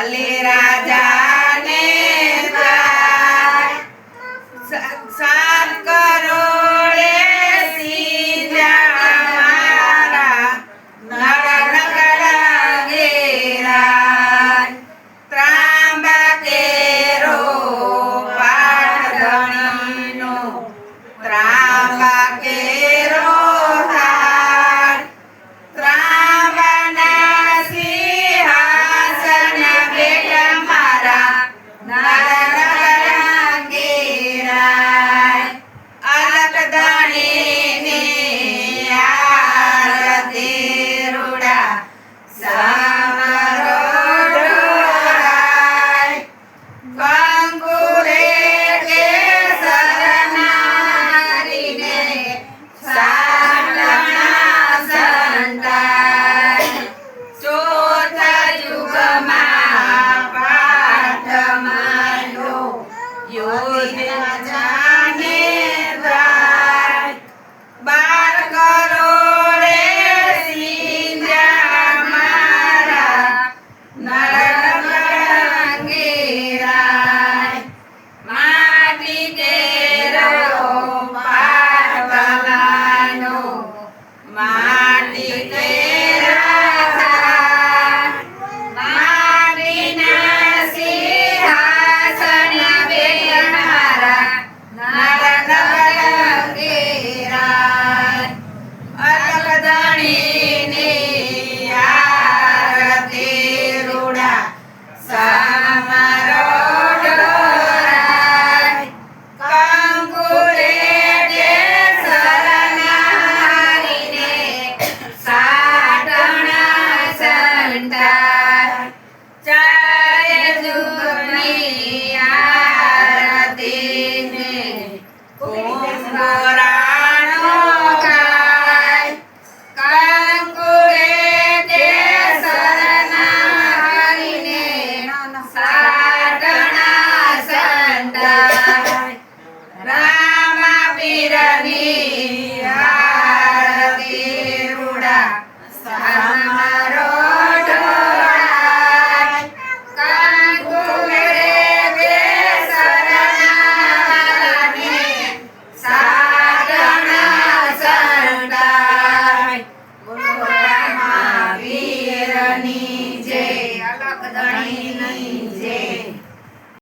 બલિ રાજાને સાત કરોડે સીધા મારા નગર ઘેરા ત્રાંબકેરો પાટધણીનો ત્રાંબકેરો હાર ત્રાંબાના સિંહાસન બેઠા મારા નગર ઘેરા અલક ધણીની આરતી રૂડા સમરો ઢોળાય કંકુરે કેસરનારીને સાલણા સંતાય ચોથા યુગમાં પાઠમાયો યુદ્ધ જાને દ્વાર 12 કરોડે સીંધ્યા મારા નરગંગેરાય માટી કેરો પાટવલાનો માટી કેરા માટીના સિંહાસન બેઠા મારા નરગંગેરાય અલક ધણીની આરતી રૂડા સમરો ઢોળાય કંકુરે કેસરનારીને સાટણા સંતાય ચારે યુગની આરતીને કુંભરા